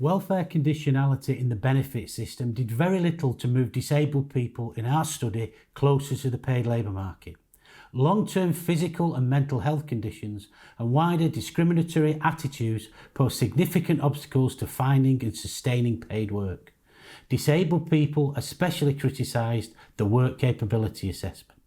Welfare conditionality in the benefit system did very little to move disabled people in our study closer to the paid labour market. Long-term physical and mental health conditions and wider discriminatory attitudes pose significant obstacles to finding and sustaining paid work. Disabled people especially criticised the work capability assessment.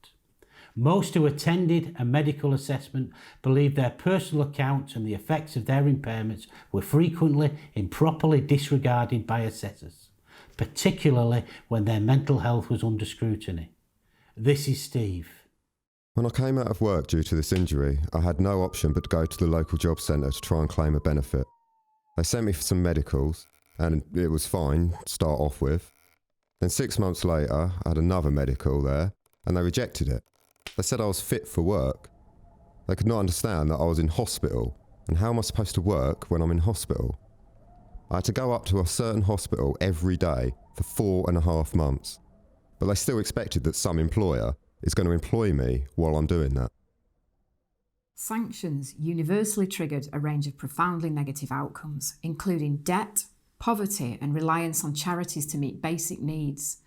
Most who attended a medical assessment believed their personal accounts and the effects of their impairments were frequently improperly disregarded by assessors, particularly when their mental health was under scrutiny. This is Steve. When I came out of work due to this injury, I had no option but to go to the local job centre to try and claim a benefit. They sent me for some medicals, and it was fine to start off with. Then 6 months later, I had another medical there, and they rejected it. They said I was fit for work. They could not understand that I was in hospital, and how am I supposed to work when I'm in hospital? I had to go up to a certain hospital every day for 4.5 months, but they still expected that some employer is going to employ me while I'm doing that. Sanctions universally triggered a range of profoundly negative outcomes, including debt, poverty, and reliance on charities to meet basic needs.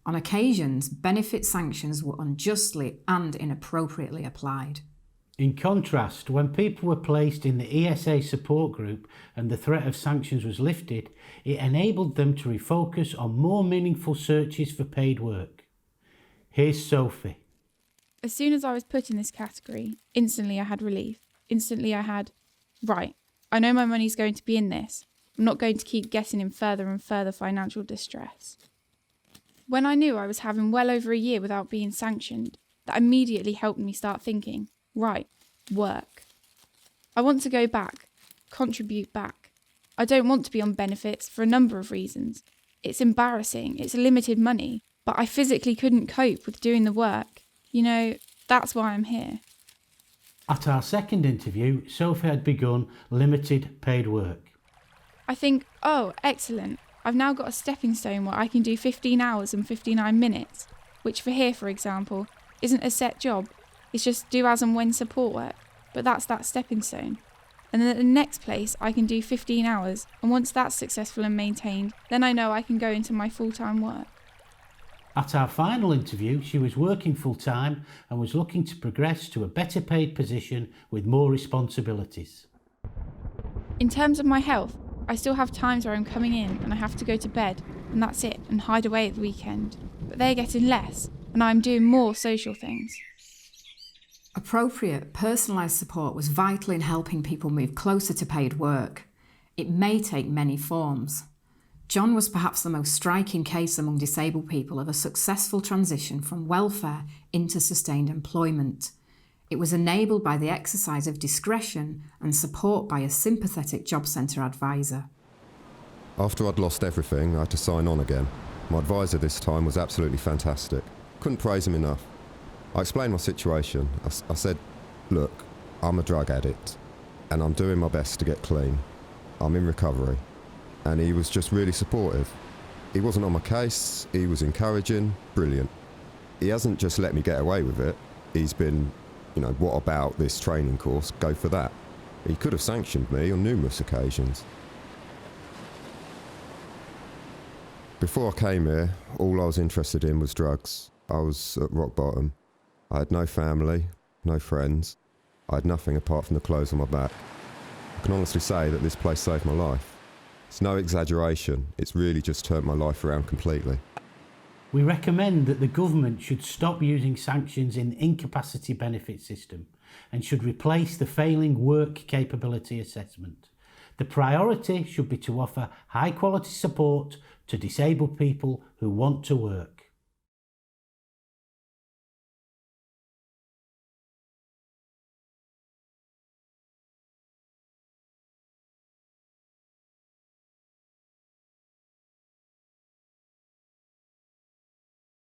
On occasions, benefit sanctions were unjustly and inappropriately applied. In contrast, when people were placed in the ESA support group and the threat of sanctions was lifted, it enabled them to refocus on more meaningful searches for paid work. Here's Sophie. As soon as I was put in this category, instantly I had relief. Instantly I had, right, I know my money's going to be in this. I'm not going to keep getting in further and further financial distress. When I knew I was having well over a year without being sanctioned, that immediately helped me start thinking, right, work. I want to go back, contribute back. I don't want to be on benefits for a number of reasons. It's embarrassing, it's limited money, but I physically couldn't cope with doing the work. You know, that's why I'm here. At our second interview, Sophie had begun limited paid work. I think, oh, excellent. I've now got a stepping stone where I can do 15 hours and 59 minutes, which for here, for example, isn't a set job. It's just do as and when support work, but that's that stepping stone. And then at the next place, I can do 15 hours, and once that's successful and maintained, then I know I can go into my full-time work. At our final interview, she was working full-time and was looking to progress to a better paid position with more responsibilities. In terms of my health, I still have times where I'm coming in and I have to go to bed, and that's it, and hide away at the weekend. But they're getting less, and I'm doing more social things. Appropriate, personalised support was vital in helping people move closer to paid work. It may take many forms. John was perhaps the most striking case among disabled people of a successful transition from welfare into sustained employment. It was enabled by the exercise of discretion and support by a sympathetic job centre advisor. After I'd lost everything, I had to sign on again. My advisor this time was absolutely fantastic. Couldn't praise him enough. I explained my situation. I said, look, I'm a drug addict and I'm doing my best to get clean. I'm in recovery. And he was just really supportive. He wasn't on my case, he was encouraging, brilliant. He hasn't just let me get away with it. He's been, what about this training course? Go for that. He could have sanctioned me on numerous occasions. Before I came here, all I was interested in was drugs. I was at rock bottom. I had no family, no friends. I had nothing apart from the clothes on my back. I can honestly say that this place saved my life. It's no exaggeration, it's really just turned my life around completely. We recommend that the government should stop using sanctions in the incapacity benefit system and should replace the failing work capability assessment. The priority should be to offer high quality support to disabled people who want to work.